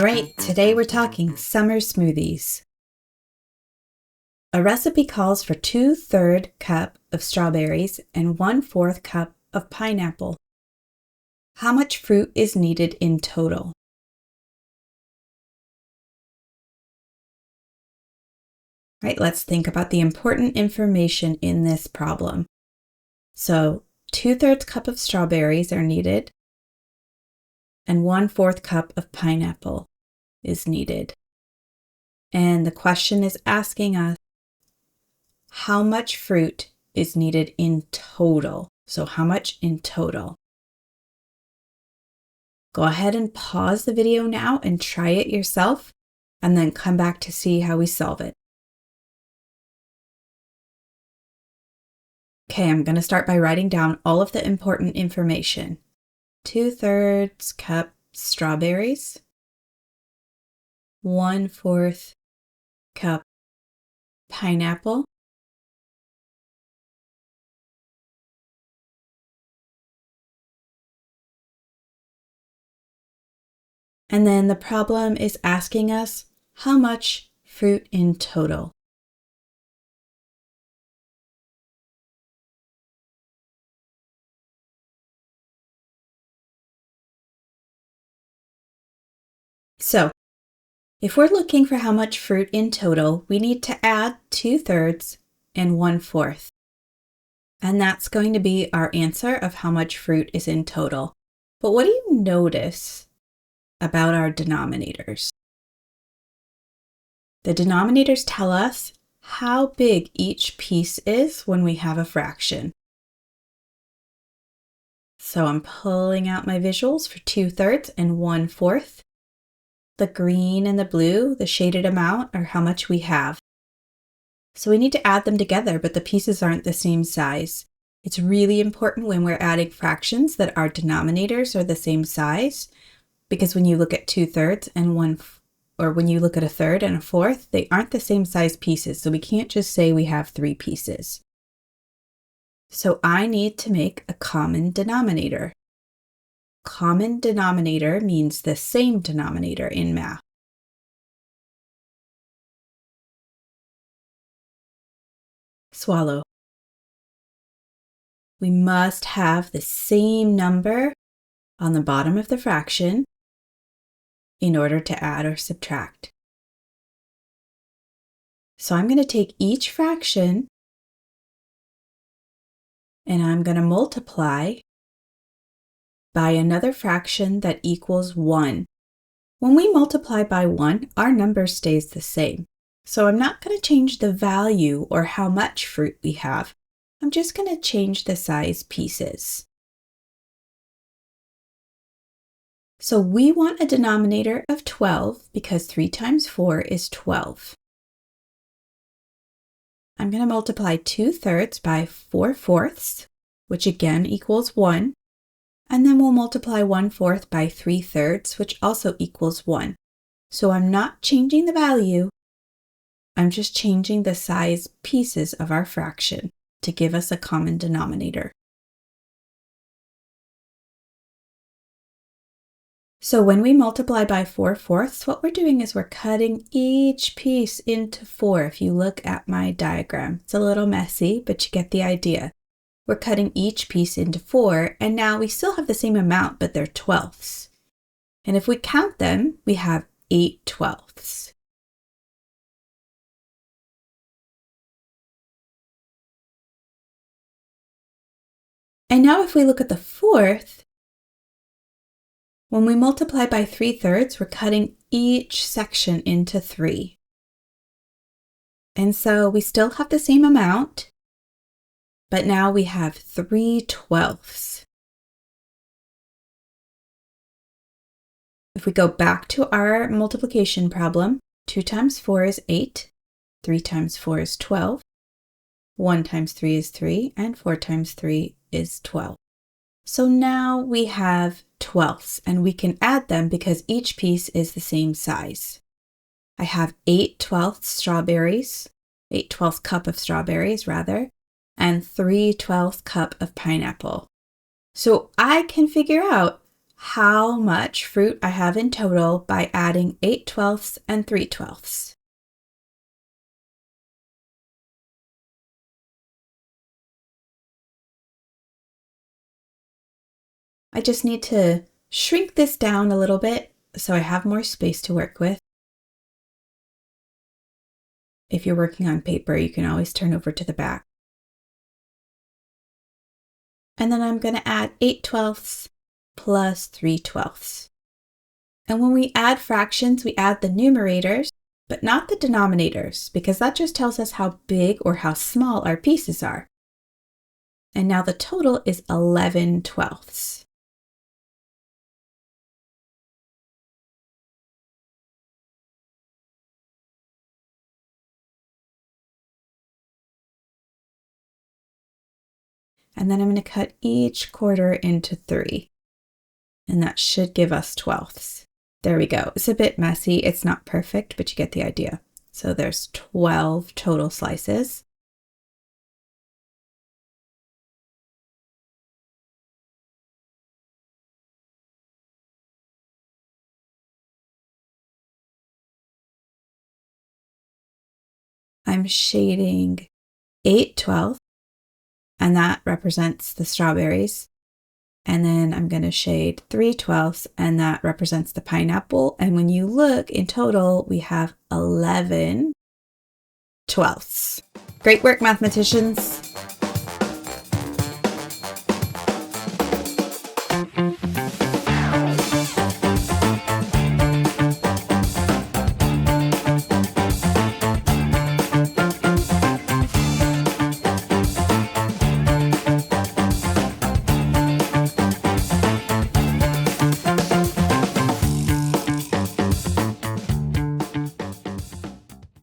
All right, today we're talking summer smoothies. A recipe calls for 2/3 cup of strawberries and 1/4 cup of pineapple. How much fruit is needed in total? All right, let's think about the important information in this problem. So 2/3 cup of strawberries are needed and 1/4 cup of pineapple is needed. And the question is asking us how much fruit is needed in total. So how much in total? Go ahead and pause the video now and try it yourself, and then come back to see how we solve it. Okay, I'm going to start by writing down all of the important information. 2/3 cup strawberries, 1/4 cup pineapple, and then the problem is asking us how much fruit in total. So, if we're looking for how much fruit in total, we need to add 2/3 and 1/4. And that's going to be our answer of how much fruit is in total. But what do you notice about our denominators? The denominators tell us how big each piece is when we have a fraction. So I'm pulling out my visuals for 2/3 and 1/4. The green and the blue, the shaded amount, are how much we have. So we need to add them together, but the pieces aren't the same size. It's really important when we're adding fractions that our denominators are the same size, because when you look at 2/3 and when you look at a third and a fourth, they aren't the same size pieces, so we can't just say we have 3 pieces. So I need to make a common denominator. Common denominator means the same denominator in math. Swallow. We must have the same number on the bottom of the fraction in order to add or subtract. So I'm going to take each fraction and I'm going to multiply by another fraction that equals 1. When we multiply by 1, our number stays the same. So I'm not going to change the value or how much fruit we have. I'm just going to change the size pieces. So we want a denominator of 12 because 3 times 4 is 12. I'm going to multiply 2/3 by 4/4, which again equals 1. And then we'll multiply 1/4 by 3/3, which also equals 1. So I'm not changing the value. I'm just changing the size pieces of our fraction to give us a common denominator. So when we multiply by 4/4, what we're doing is we're cutting each piece into 4. If you look at my diagram, it's a little messy, but you get the idea. We're cutting each piece into 4, and now we still have the same amount, but they're 12ths. And if we count them, we have 8 12ths. And now if we look at the 4th, when we multiply by 3/3, we're cutting each section into 3. And so we still have the same amount, but now we have 3 12ths. If we go back to our multiplication problem, 2 times 4 is 8, 3 times 4 is 12, 1 times 3 is 3, and 4 times 3 is 12. So now we have 12ths, and we can add them because each piece is the same size. I have 8 12th strawberries, 8 12th cup of strawberries rather, and 3 12th cup of pineapple. So I can figure out how much fruit I have in total by adding 8/12 and 3/12. I just need to shrink this down a little bit so I have more space to work with. If you're working on paper, you can always turn over to the back. And then I'm going to add 8/12 plus 3/12. And when we add fractions, we add the numerators, but not the denominators, because that just tells us how big or how small our pieces are. And now the total is 11/12. And then I'm going to cut each quarter into 3. And that should give us 12ths. There we go. It's a bit messy. It's not perfect, but you get the idea. So there's 12 total slices. I'm shading 8/12, and that represents the strawberries. And then I'm going to shade 3/12, and that represents the pineapple. And when you look in total, we have 11/12. Great work, mathematicians!